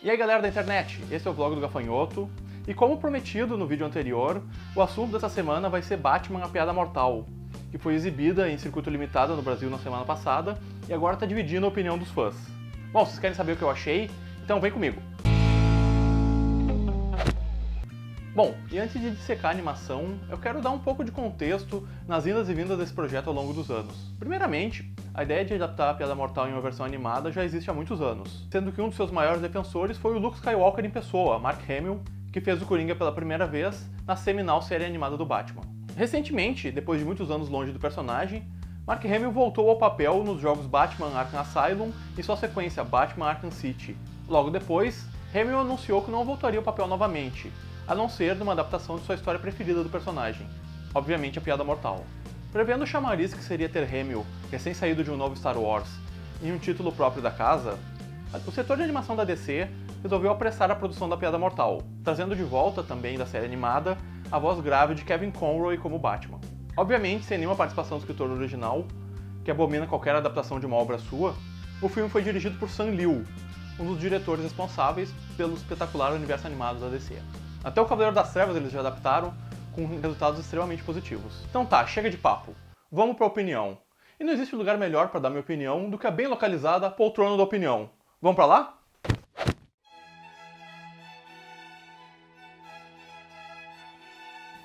E aí galera da internet, esse é o vlog do Gafanhoto, e como prometido no vídeo anterior, o assunto dessa semana vai ser Batman: A Piada Mortal, que foi exibida em circuito limitado no Brasil na semana passada, e agora está dividindo a opinião dos fãs. Bom, vocês querem saber o que eu achei? Então vem comigo! Bom, e antes de dissecar a animação, eu quero dar um pouco de contexto nas indas e vindas desse projeto ao longo dos anos. Primeiramente, a ideia de adaptar a Piada Mortal em uma versão animada já existe há muitos anos, sendo que um dos seus maiores defensores foi o Luke Skywalker em pessoa, Mark Hamill, que fez o Coringa pela primeira vez na seminal série animada do Batman. Recentemente, depois de muitos anos longe do personagem, Mark Hamill voltou ao papel nos jogos Batman Arkham Asylum e sua sequência Batman Arkham City. Logo depois, Hamill anunciou que não voltaria ao papel novamente, a não ser numa adaptação de sua história preferida do personagem, obviamente a Piada Mortal. Prevendo o chamariz que seria ter Hamill, recém-saído de um novo Star Wars, em um título próprio da casa, o setor de animação da DC resolveu apressar a produção da Piada Mortal, trazendo de volta também da série animada a voz grave de Kevin Conroy como Batman. Obviamente, sem nenhuma participação do escritor original, que abomina qualquer adaptação de uma obra sua, o filme foi dirigido por Sam Liu, um dos diretores responsáveis pelo espetacular universo animado da DC. Até o Cavaleiro das Trevas eles já adaptaram, com resultados extremamente positivos. Então tá, chega de papo. Vamos pra opinião. E não existe lugar melhor para dar minha opinião do que a bem localizada poltrona da opinião. Vamos pra lá?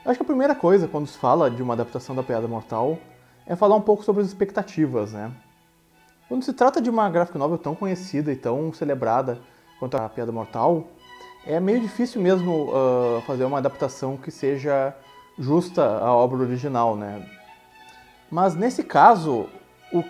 Acho que a primeira coisa quando se fala de uma adaptação da Piada Mortal é falar um pouco sobre as expectativas, né? Quando se trata de uma graphic novel tão conhecida e tão celebrada quanto a Piada Mortal, é meio difícil mesmo fazer uma adaptação que seja justa à obra original, né? Mas nesse caso,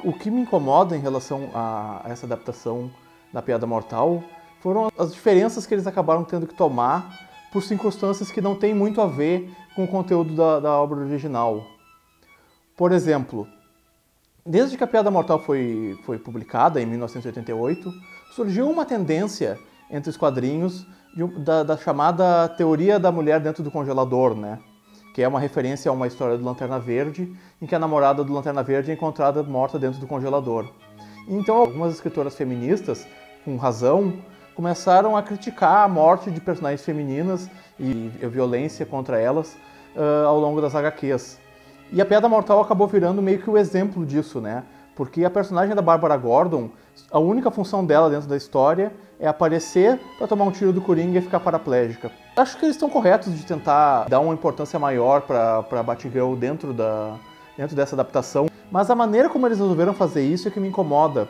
o que me incomoda em relação a essa adaptação da Piada Mortal foram as diferenças que eles acabaram tendo que tomar por circunstâncias que não têm muito a ver com o conteúdo da obra original. Por exemplo, desde que a Piada Mortal foi publicada, em 1988, surgiu uma tendência entre os quadrinhos da chamada teoria da mulher dentro do congelador, né? Que é uma referência a uma história do Lanterna Verde, em que a namorada do Lanterna Verde é encontrada morta dentro do congelador. Então, algumas escritoras feministas, com razão, começaram a criticar a morte de personagens femininas e a violência contra elas ao longo das HQs. E a Piada Mortal acabou virando meio que o exemplo disso, né? Porque a personagem da Bárbara Gordon, a única função dela dentro da história é aparecer para tomar um tiro do Coringa e ficar paraplégica. Acho que eles estão corretos de tentar dar uma importância maior para Batgirl dentro dessa adaptação, mas a maneira como eles resolveram fazer isso é que me incomoda.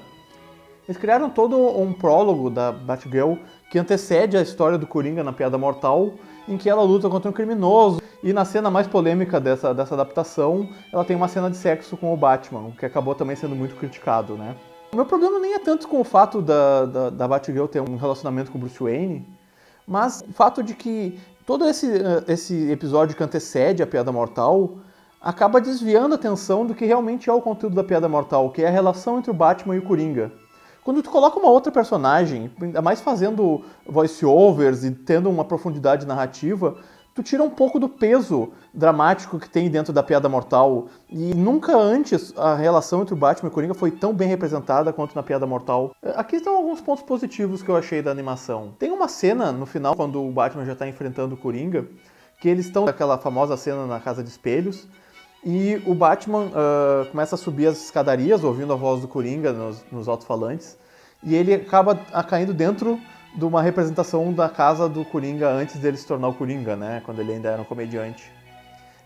Eles criaram todo um prólogo da Batgirl que antecede a história do Coringa na Piada Mortal, em que ela luta contra um criminoso, e na cena mais polêmica dessa adaptação, ela tem uma cena de sexo com o Batman, que acabou também sendo muito criticado, né? O meu problema nem é tanto com o fato da Batgirl ter um relacionamento com o Bruce Wayne, mas o fato de que todo esse episódio que antecede a Piada Mortal acaba desviando a atenção do que realmente é o conteúdo da Piada Mortal, que é a relação entre o Batman e o Coringa. Quando tu coloca uma outra personagem, ainda mais fazendo voice-overs e tendo uma profundidade narrativa, tu tira um pouco do peso dramático que tem dentro da Piada Mortal. E nunca antes a relação entre o Batman e o Coringa foi tão bem representada quanto na Piada Mortal. Aqui estão alguns pontos positivos que eu achei da animação. Tem uma cena no final, quando o Batman já está enfrentando o Coringa, que eles estão naquela famosa cena na Casa de Espelhos, e o Batman começa a subir as escadarias, ouvindo a voz do Coringa nos alto-falantes, e ele acaba caindo dentro de uma representação da casa do Coringa antes dele se tornar o Coringa, né? Quando ele ainda era um comediante.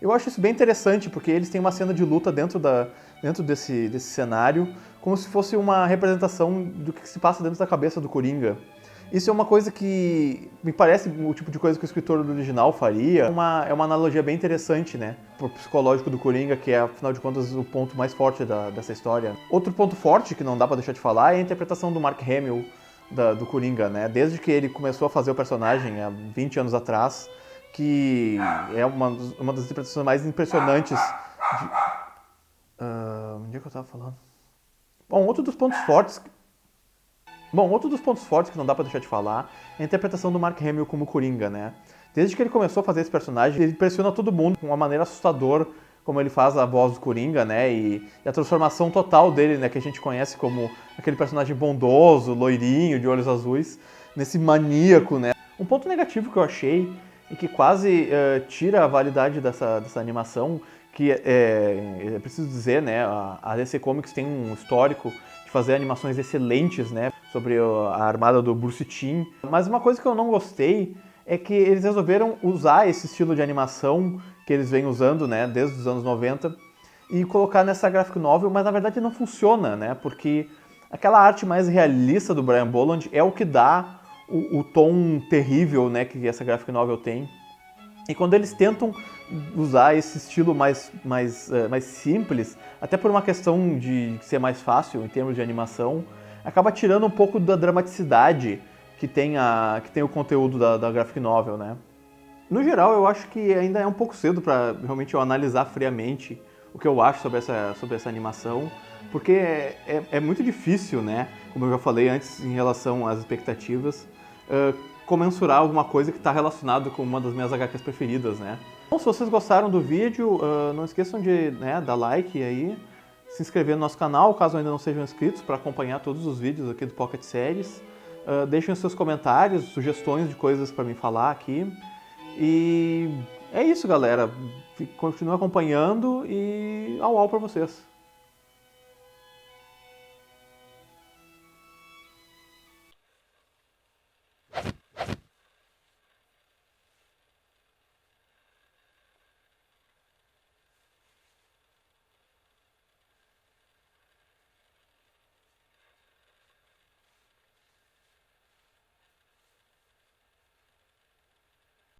Eu acho isso bem interessante, porque eles têm uma cena de luta dentro desse cenário, como se fosse uma representação do que se passa dentro da cabeça do Coringa. Isso é uma coisa que me parece o tipo de coisa que o escritor do original faria. É uma analogia bem interessante, né? Pro psicológico do Coringa, que é, afinal de contas, o ponto mais forte dessa história. Outro ponto forte, que não dá pra deixar de falar, é a interpretação do Mark Hamill do Coringa, né? Desde que ele começou a fazer o personagem, há 20 anos atrás, que é uma das interpretações mais impressionantes onde é que eu tava falando? Bom, outro dos pontos fortes que não dá pra deixar de falar é a interpretação do Mark Hamill como Coringa, né? Desde que ele começou a fazer esse personagem, ele impressiona todo mundo com uma maneira assustadora, como ele faz a voz do Coringa, né? E a transformação total dele, né? Que a gente conhece como aquele personagem bondoso, loirinho, de olhos azuis, nesse maníaco, né? Um ponto negativo que eu achei e que quase tira a validade dessa animação, que é preciso dizer, né, a DC Comics tem um histórico de fazer animações excelentes, né, sobre a armada do Bruce Timm, mas uma coisa que eu não gostei é que eles resolveram usar esse estilo de animação que eles vêm usando, né, desde os anos 90 e colocar nessa graphic novel, mas na verdade não funciona, né, porque aquela arte mais realista do Brian Bolland é o que dá o tom terrível, né, que essa graphic novel tem. E quando eles tentam usar esse estilo mais simples, até por uma questão de ser mais fácil em termos de animação, acaba tirando um pouco da dramaticidade que tem o conteúdo da graphic novel, né? No geral, eu acho que ainda é um pouco cedo para realmente eu analisar friamente o que eu acho sobre essa animação, porque é muito difícil, né? Como eu já falei antes em relação às expectativas, comensurar alguma coisa que está relacionado com uma das minhas HQs preferidas, né? Então, se vocês gostaram do vídeo, não esqueçam de dar like aí, se inscrever no nosso canal, caso ainda não sejam inscritos, para acompanhar todos os vídeos aqui do Pocket Series. Deixem os seus comentários, sugestões de coisas para mim falar aqui. E é isso, galera. Continue acompanhando e au para vocês.